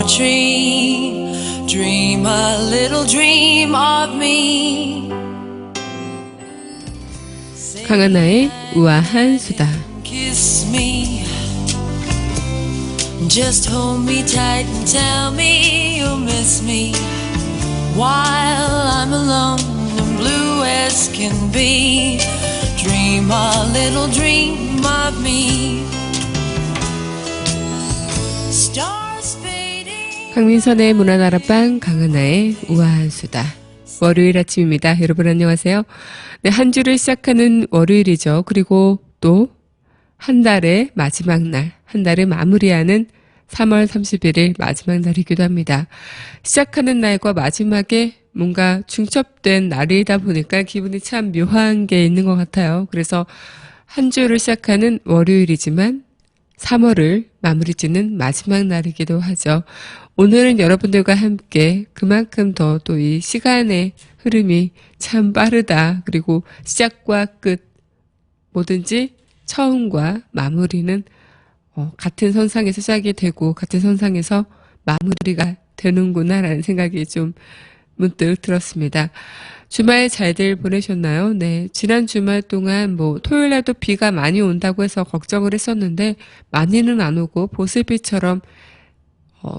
tree. Dream a little dream of me. 강하나의 우아한 수다. Kiss me. Just hold me tight and tell me you'll miss me while I'm alone and blue as can be. Dream a little dream of me. Stars fading. 강민선의 문화다락방 강하나의 우아한 수다. 월요일 아침입니다. 여러분 안녕하세요. 네, 한 주를 시작하는 월요일이죠. 그리고 또 한 달의 마지막 날, 한 달을 마무리하는 3월 31일 마지막 날이기도 합니다. 시작하는 날과 마지막에 뭔가 중첩된 날이다 보니까 기분이 참 묘한 게 있는 것 같아요. 그래서 한 주를 시작하는 월요일이지만 3월을 마무리 짓는 마지막 날이기도 하죠. 오늘은 여러분들과 함께 그만큼 더 또 이 시간의 흐름이 참 빠르다. 그리고 시작과 끝, 뭐든지 처음과 마무리는 같은 선상에서 시작이 되고 같은 선상에서 마무리가 되는구나라는 생각이 좀 문득 들었습니다. 주말 잘들 보내셨나요? 네, 지난 주말 동안 토요일날도 비가 많이 온다고 해서 걱정을 했었는데 많이는 안 오고 보슬비처럼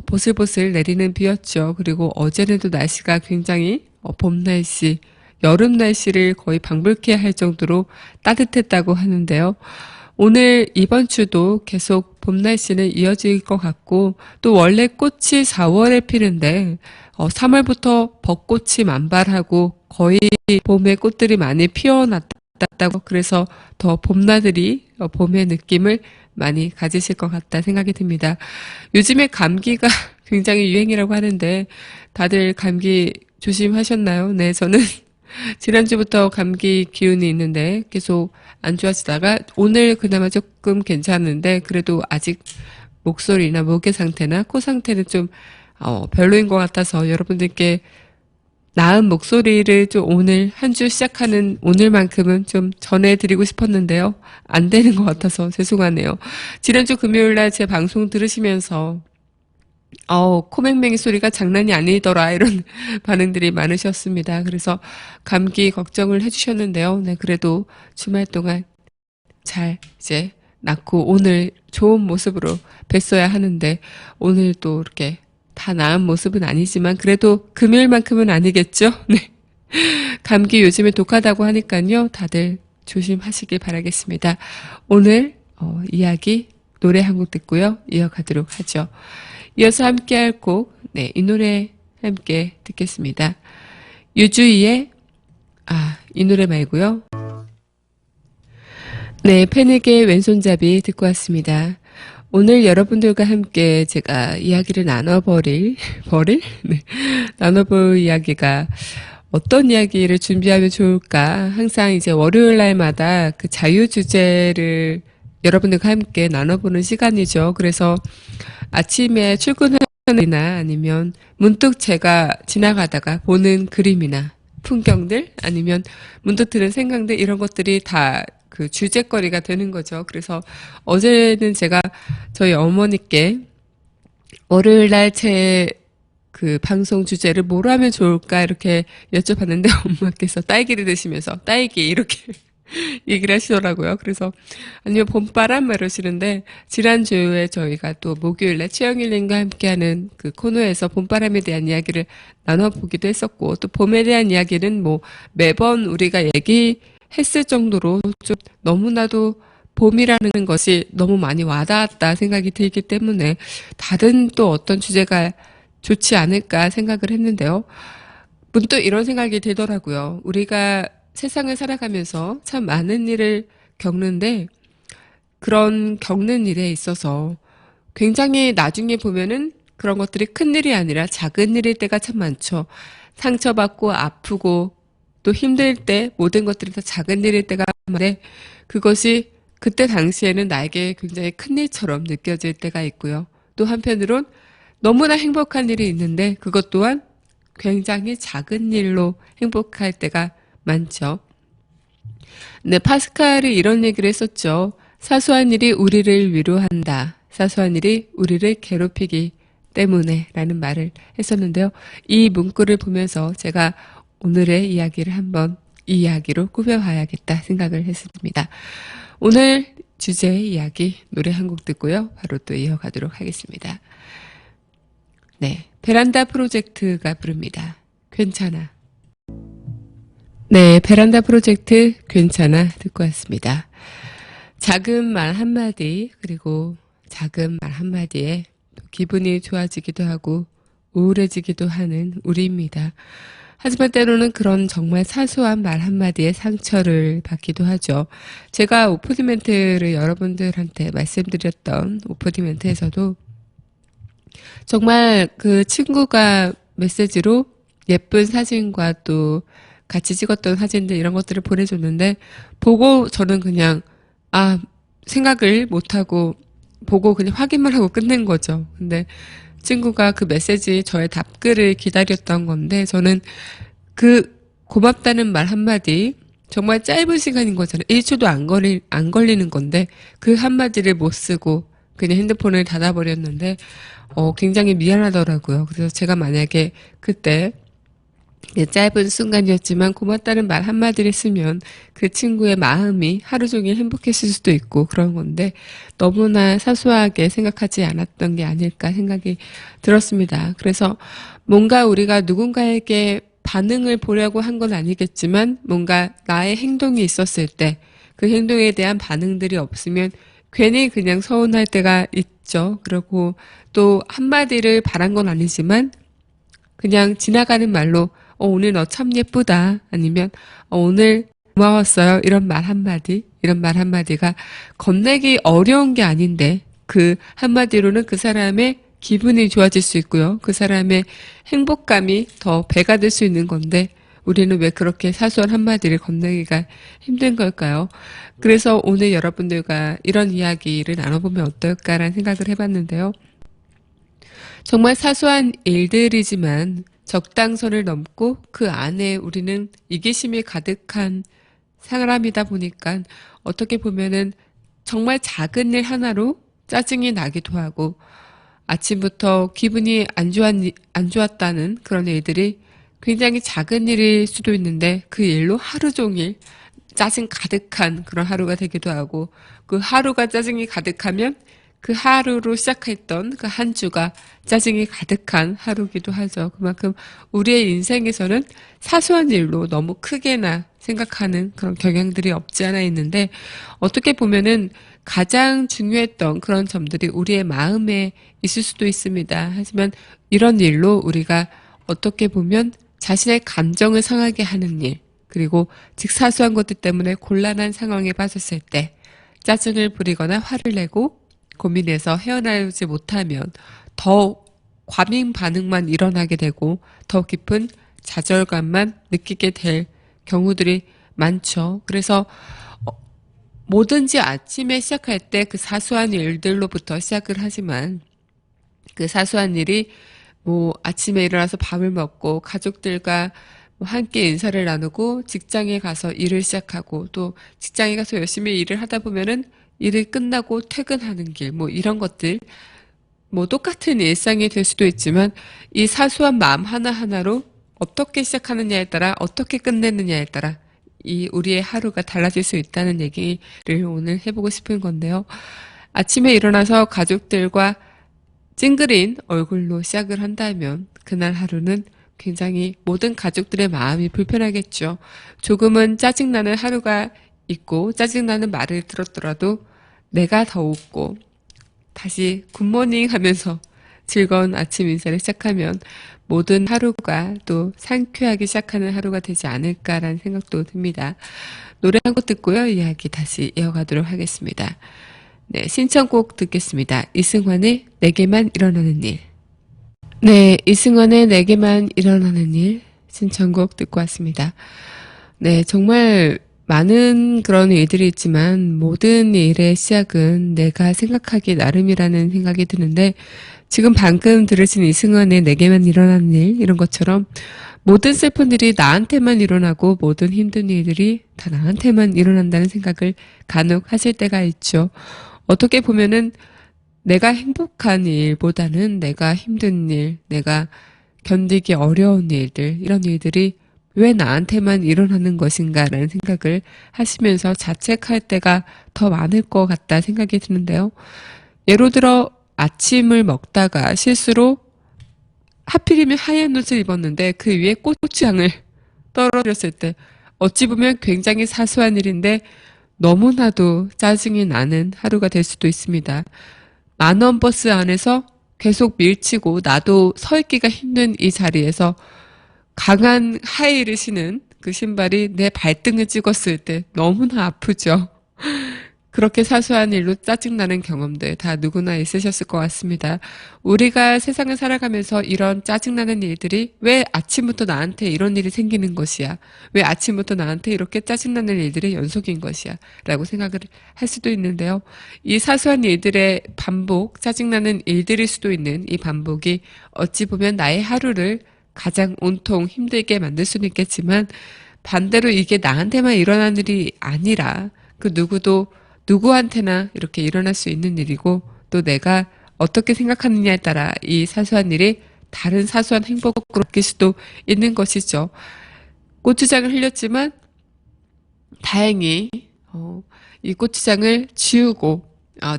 보슬보슬 내리는 비였죠. 그리고 어제는 또 날씨가 굉장히 봄 날씨, 여름 날씨를 거의 방불케 할 정도로 따뜻했다고 하는데요. 오늘 이번 주도 계속 봄 날씨는 이어질 것 같고 또 원래 꽃이 4월에 피는데 3월부터 벚꽃이 만발하고 거의 봄에 꽃들이 많이 피어났다고 그래서 더 봄나들이 봄의 느낌을 많이 가지실 것 같다 생각이 듭니다. 요즘에 감기가 굉장히 유행이라고 하는데 다들 감기 조심하셨나요? 네, 저는 지난주부터 감기 기운이 있는데 계속 안 좋아지다가 오늘 그나마 조금 괜찮은데 그래도 아직 목소리나 목의 상태나 코 상태는 좀 별로인 것 같아서 여러분들께 나은 목소리를 좀 오늘 한 주 시작하는 오늘만큼은 좀 전해드리고 싶었는데요. 안 되는 것 같아서 죄송하네요. 지난주 금요일날 제 방송 들으시면서 코맹맹이 소리가 장난이 아니더라 이런 반응들이 많으셨습니다. 그래서 감기 걱정을 해주셨는데요. 네, 그래도 주말 동안 잘 이제 낫고 오늘 좋은 모습으로 뵀어야 하는데 오늘 또 이렇게 다 나은 모습은 아니지만 그래도 금요일만큼은 아니겠죠? 네. 감기 요즘에 독하다고 하니까요. 다들 조심하시길 바라겠습니다. 오늘 이야기 노래 한 곡 듣고요. 이어가도록 하죠. 이어서 함께 할 곡, 네, 이 노래 함께 듣겠습니다. 유주희의, 이 노래 말고요. 네, 패닉의 왼손잡이 듣고 왔습니다. 오늘 여러분들과 함께 제가 이야기를 네, 나눠볼 이야기가 어떤 이야기를 준비하면 좋을까? 항상 이제 월요일 날마다 그 자유주제를 여러분들과 함께 나눠보는 시간이죠. 그래서 아침에 출근하거나 아니면 문득 제가 지나가다가 보는 그림이나 풍경들 아니면 문득 드는 생각들 이런 것들이 다 그 주제거리가 되는 거죠. 그래서 어제는 제가 저희 어머니께 월요일날 제 그 방송 주제를 뭐로 하면 좋을까 이렇게 여쭤봤는데 엄마께서 딸기를 드시면서 딸기 이렇게 얘기를 하시더라고요. 그래서 아니면 봄바람 이러시는데 지난주에 저희가 또 목요일에 최영일님과 함께하는 그 코너에서 봄바람에 대한 이야기를 나눠보기도 했었고 또 봄에 대한 이야기는 매번 우리가 얘기했을 정도로 좀 너무나도 봄이라는 것이 너무 많이 와닿았다 생각이 들기 때문에 다른 또 어떤 주제가 좋지 않을까 생각을 했는데요. 문득 이런 생각이 들더라고요. 우리가 세상을 살아가면서 참 많은 일을 겪는데 그런 겪는 일에 있어서 굉장히 나중에 보면은 그런 것들이 큰 일이 아니라 작은 일일 때가 참 많죠. 상처받고 아프고 또 힘들 때 모든 것들이 다 작은 일일 때가 많은데 그것이 그때 당시에는 나에게 굉장히 큰 일처럼 느껴질 때가 있고요. 또 한편으론 너무나 행복한 일이 있는데 그것 또한 굉장히 작은 일로 행복할 때가 많죠. 네, 파스칼이 이런 얘기를 했었죠. 사소한 일이 우리를 위로한다. 사소한 일이 우리를 괴롭히기 때문에 라는 말을 했었는데요. 이 문구를 보면서 제가 오늘의 이야기를 한번 이 이야기로 꾸며봐야겠다 생각을 했습니다. 오늘 주제의 이야기 노래 한 곡 듣고요. 바로 또 이어가도록 하겠습니다. 네, 베란다 프로젝트가 부릅니다. 괜찮아. 네, 베란다 프로젝트 괜찮아 듣고 왔습니다. 작은 말 한마디 그리고 작은 말 한마디에 기분이 좋아지기도 하고 우울해지기도 하는 우리입니다. 하지만 때로는 그런 정말 사소한 말 한마디에 상처를 받기도 하죠. 제가 오프닝 멘트를 여러분들한테 말씀드렸던 오프닝 멘트에서도 정말 그 친구가 메시지로 예쁜 사진과 또 같이 찍었던 사진들 이런 것들을 보내줬는데 보고 저는 그냥 생각을 못하고 보고 그냥 확인만 하고 끝낸 거죠. 근데 친구가 그 메시지 저의 답글을 기다렸던 건데 저는 그 고맙다는 말 한마디 정말 짧은 시간인 거잖아요. 1초도 안 걸리는 건데 그 한마디를 못 쓰고 그냥 핸드폰을 닫아버렸는데 굉장히 미안하더라고요. 그래서 제가 만약에 그때 짧은 순간이었지만 고맙다는 말 한마디를 쓰면 그 친구의 마음이 하루 종일 행복했을 수도 있고 그런 건데 너무나 사소하게 생각하지 않았던 게 아닐까 생각이 들었습니다. 그래서 뭔가 우리가 누군가에게 반응을 보려고 한 건 아니겠지만 뭔가 나의 행동이 있었을 때 그 행동에 대한 반응들이 없으면 괜히 그냥 서운할 때가 있죠. 그리고 또 한마디를 바란 건 아니지만 그냥 지나가는 말로 오늘 너 참 예쁘다. 아니면 오늘 고마웠어요. 이런 말 한마디가 건네기 어려운 게 아닌데 그 한마디로는 그 사람의 기분이 좋아질 수 있고요. 그 사람의 행복감이 더 배가 될 수 있는 건데 우리는 왜 그렇게 사소한 한마디를 건네기가 힘든 걸까요? 그래서 오늘 여러분들과 이런 이야기를 나눠보면 어떨까라는 생각을 해봤는데요. 정말 사소한 일들이지만 적당선을 넘고 그 안에 우리는 이기심이 가득한 사람이다 보니까 어떻게 보면은 정말 작은 일 하나로 짜증이 나기도 하고 아침부터 기분이 안 좋았다는 그런 일들이 굉장히 작은 일일 수도 있는데 그 일로 하루 종일 짜증 가득한 그런 하루가 되기도 하고 그 하루가 짜증이 가득하면 그 하루로 시작했던 그 한 주가 짜증이 가득한 하루기도 하죠. 그만큼 우리의 인생에서는 사소한 일로 너무 크게나 생각하는 그런 경향들이 없지 않아 있는데 어떻게 보면은 가장 중요했던 그런 점들이 우리의 마음에 있을 수도 있습니다. 하지만 이런 일로 우리가 어떻게 보면 자신의 감정을 상하게 하는 일, 그리고 즉 사소한 것들 때문에 곤란한 상황에 빠졌을 때 짜증을 부리거나 화를 내고 고민해서 헤어나오지 못하면 더 과민 반응만 일어나게 되고 더 깊은 좌절감만 느끼게 될 경우들이 많죠. 그래서 뭐든지 아침에 시작할 때 그 사소한 일들로부터 시작을 하지만 그 사소한 일이 아침에 일어나서 밥을 먹고 가족들과 함께 인사를 나누고 직장에 가서 일을 시작하고 또 직장에 가서 열심히 일을 하다 보면은 일을 끝나고 퇴근하는 길, 이런 것들, 똑같은 일상이 될 수도 있지만 이 사소한 마음 하나하나로 어떻게 시작하느냐에 따라 어떻게 끝내느냐에 따라 이 우리의 하루가 달라질 수 있다는 얘기를 오늘 해보고 싶은 건데요. 아침에 일어나서 가족들과 찡그린 얼굴로 시작을 한다면 그날 하루는 굉장히 모든 가족들의 마음이 불편하겠죠. 조금은 짜증나는 하루가 있고 짜증나는 말을 들었더라도 내가 더 웃고 다시 굿모닝 하면서 즐거운 아침 인사를 시작하면 모든 하루가 또 상쾌하게 시작하는 하루가 되지 않을까라는 생각도 듭니다. 노래 한 곡 듣고요. 이야기 다시 이어가도록 하겠습니다. 네, 신청곡 듣겠습니다. 이승환의 내게만 일어나는 일. 네, 이승환의 내게만 일어나는 일 신청곡 듣고 왔습니다. 네, 정말 많은 그런 일들이 있지만 모든 일의 시작은 내가 생각하기 나름이라는 생각이 드는데 지금 방금 들으신 이승환의 내게만 일어나는 일 이런 것처럼 모든 슬픈 일이 나한테만 일어나고 모든 힘든 일들이 다 나한테만 일어난다는 생각을 간혹 하실 때가 있죠. 어떻게 보면은 내가 행복한 일보다는 내가 힘든 일, 내가 견디기 어려운 일들, 이런 일들이 왜 나한테만 일어나는 것인가라는 생각을 하시면서 자책할 때가 더 많을 것 같다 생각이 드는데요. 예를 들어 아침을 먹다가 실수로 하필이면 하얀 옷을 입었는데 그 위에 고추장을 떨어뜨렸을 때 어찌 보면 굉장히 사소한 일인데 너무나도 짜증이 나는 하루가 될 수도 있습니다. 10,000원 버스 안에서 계속 밀치고 나도 서 있기가 힘든 이 자리에서 강한 하이힐을 신은 그 신발이 내 발등을 찍었을 때 너무나 아프죠. 그렇게 사소한 일로 짜증나는 경험들 다 누구나 있으셨을 것 같습니다. 우리가 세상을 살아가면서 이런 짜증나는 일들이 왜 아침부터 나한테 이런 일이 생기는 것이야? 왜 아침부터 나한테 이렇게 짜증나는 일들의 연속인 것이야? 라고 생각을 할 수도 있는데요. 이 사소한 일들의 반복, 짜증나는 일들일 수도 있는 이 반복이 어찌 보면 나의 하루를 가장 온통 힘들게 만들 수는 있겠지만 반대로 이게 나한테만 일어난 일이 아니라 그 누구한테나 이렇게 일어날 수 있는 일이고 또 내가 어떻게 생각하느냐에 따라 이 사소한 일이 다른 사소한 행복으로 바뀔 수도 있는 것이죠. 고추장을 흘렸지만 다행히 이 고추장을 지우고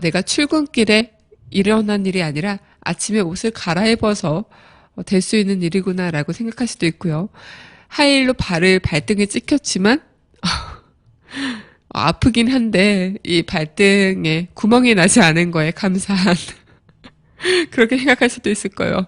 내가 출근길에 일어난 일이 아니라 아침에 옷을 갈아입어서 될 수 있는 일이구나라고 생각할 수도 있고요. 하이힐로 발등에 찍혔지만 아프긴 한데 이 발등에 구멍이 나지 않은 거에 감사한 그렇게 생각할 수도 있을 거예요.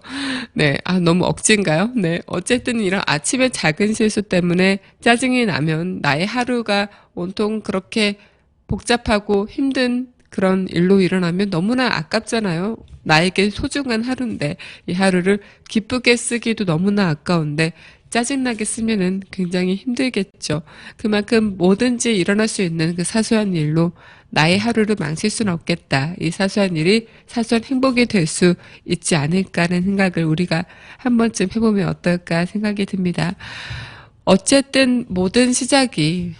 네, 너무 억지인가요? 네, 어쨌든 이런 아침에 작은 실수 때문에 짜증이 나면 나의 하루가 온통 그렇게 복잡하고 힘든 그런 일로 일어나면 너무나 아깝잖아요. 나에게 소중한 하루인데 이 하루를 기쁘게 쓰기도 너무나 아까운데 짜증나게 쓰면은 굉장히 힘들겠죠. 그만큼 뭐든지 일어날 수 있는 그 사소한 일로 나의 하루를 망칠 수는 없겠다. 이 사소한 일이 사소한 행복이 될 수 있지 않을까라는 생각을 우리가 한 번쯤 해보면 어떨까 생각이 듭니다. 어쨌든 모든 시작이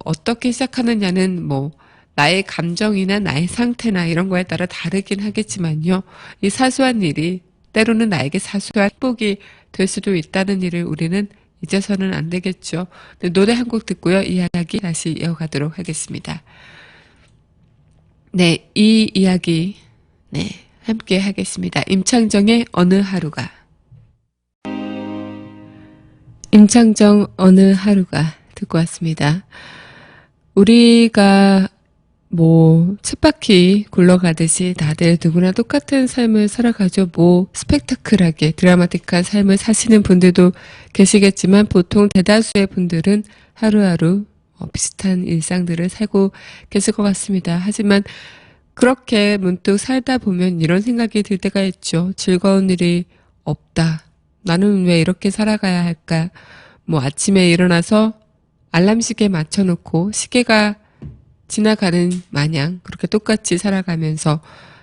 어떻게 시작하느냐는 나의 감정이나 나의 상태나 이런 거에 따라 다르긴 하겠지만요. 이 사소한 일이 때로는 나에게 사소한 행복이 될 수도 있다는 일을 우리는 잊어서는 안 되겠죠. 네, 노래 한 곡 듣고요. 이야기 다시 이어가도록 하겠습니다. 네, 이 이야기 함께 하겠습니다. 임창정의 어느 하루가. 임창정 어느 하루가 듣고 왔습니다. 우리가 쳇바퀴 굴러가듯이 다들 누구나 똑같은 삶을 살아가죠. 스펙타클하게 드라마틱한 삶을 사시는 분들도 계시겠지만 보통 대다수의 분들은 하루하루 비슷한 일상들을 살고 계실 것 같습니다. 하지만 그렇게 문득 살다 보면 이런 생각이 들 때가 있죠. 즐거운 일이 없다. 나는 왜 이렇게 살아가야 할까? 아침에 일어나서 알람 시계에 맞춰놓고 시계가 지나가는 마냥 그렇게 똑같이 살아가면서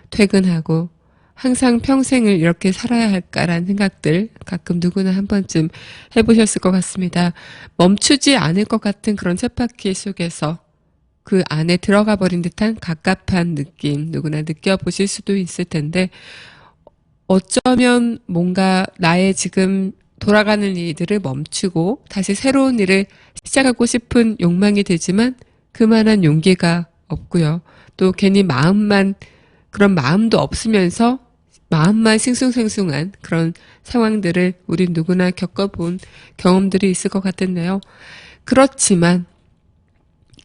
퇴근하고 항상 평생을 이렇게 살아야 할까라는 생각들 가끔 누구나 한 번쯤 해보셨을 것 같습니다. 멈추지 않을 것 같은 그런 쳇바퀴 속에서 그 안에 들어가 버린 듯한 갑갑한 느낌 누구나 느껴보실 수도 있을 텐데 어쩌면 뭔가 나의 지금 돌아가는 일들을 멈추고 다시 새로운 일을 시작하고 싶은 욕망이 들지만 그만한 용기가 없고요. 또 괜히 그런 마음도 없으면서 마음만 싱숭생숭한 그런 상황들을 우리 누구나 겪어본 경험들이 있을 것 같은데요. 그렇지만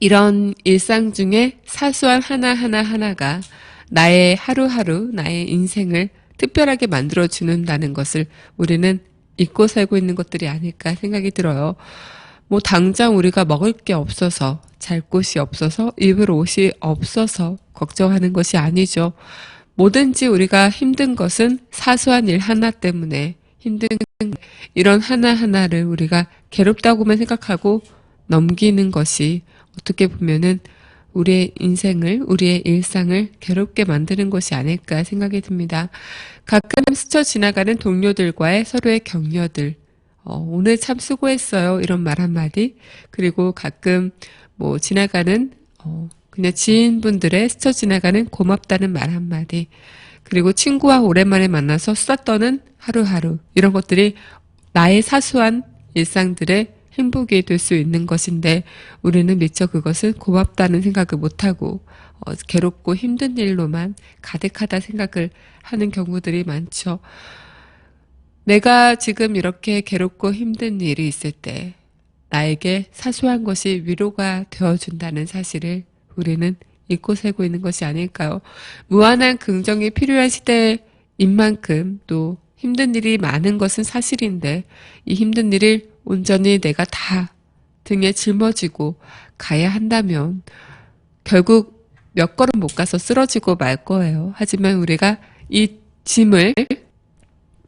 이런 일상 중에 사소한 하나가 나의 하루하루, 나의 인생을 특별하게 만들어주는다는 것을 우리는 잊고 살고 있는 것들이 아닐까 생각이 들어요. 당장 우리가 먹을 게 없어서, 잘 곳이 없어서, 입을 옷이 없어서 걱정하는 것이 아니죠. 뭐든지 우리가 힘든 것은 사소한 일 하나 때문에 힘든 이런 하나하나를 우리가 괴롭다고만 생각하고 넘기는 것이 어떻게 보면은 우리의 인생을, 우리의 일상을 괴롭게 만드는 것이 아닐까 생각이 듭니다. 가끔 스쳐 지나가는 동료들과의 서로의 격려들, 오늘 참 수고했어요. 이런 말 한마디. 그리고 가끔 지나가는, 그냥 지인분들의 스쳐 지나가는 고맙다는 말 한마디. 그리고 친구와 오랜만에 만나서 수다 떠는 하루하루 이런 것들이 나의 사소한 일상들의 행복이 될 수 있는 것인데 우리는 미처 그것을 고맙다는 생각을 못하고 괴롭고 힘든 일로만 가득하다 생각을 하는 경우들이 많죠. 내가 지금 이렇게 괴롭고 힘든 일이 있을 때 나에게 사소한 것이 위로가 되어준다는 사실을 우리는 잊고 살고 있는 것이 아닐까요? 무한한 긍정이 필요한 시대인 만큼 또 힘든 일이 많은 것은 사실인데 이 힘든 일을 온전히 내가 다 등에 짊어지고 가야 한다면 결국 몇 걸음 못 가서 쓰러지고 말 거예요. 하지만 우리가 이 짐을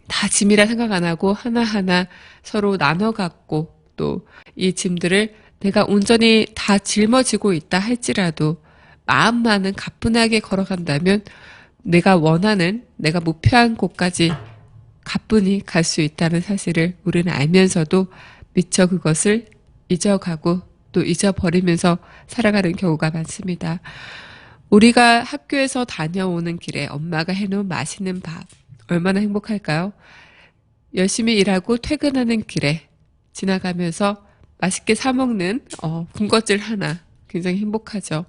다 짐이라 생각 안 하고 하나하나 서로 나눠 갖고 또 이 짐들을 내가 온전히 다 짊어지고 있다 할지라도 마음만은 가뿐하게 걸어간다면 내가 원하는, 내가 목표한 곳까지 가뿐히 갈 수 있다는 사실을 우리는 알면서도 미처 그것을 잊어가고 또 잊어버리면서 살아가는 경우가 많습니다. 우리가 학교에서 다녀오는 길에 엄마가 해놓은 맛있는 밥 얼마나 행복할까요? 열심히 일하고 퇴근하는 길에 지나가면서 맛있게 사 먹는 군것질 하나 굉장히 행복하죠.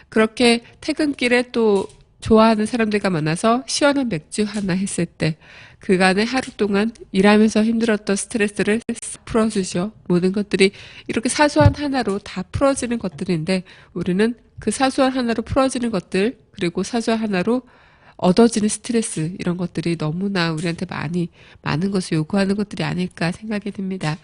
그렇게 퇴근길에 또 좋아하는 사람들과 만나서 시원한 맥주 하나 했을 때 그간의 하루 동안 일하면서 힘들었던 스트레스를 풀어주죠. 모든 것들이 이렇게 사소한 하나로 다 풀어지는 것들인데 우리는 그 사소한 하나로 풀어지는 것들 그리고 사소한 하나로 얻어지는 스트레스 이런 것들이 너무나 우리한테 많은 것을 요구하는 것들이 아닐까 생각이 듭니다.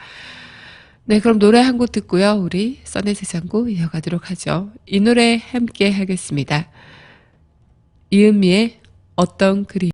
네, 그럼 노래 한 곡 듣고요. 우리 써내 세상고 이어가도록 하죠. 이 노래 함께 하겠습니다. 이은미의 어떤 그림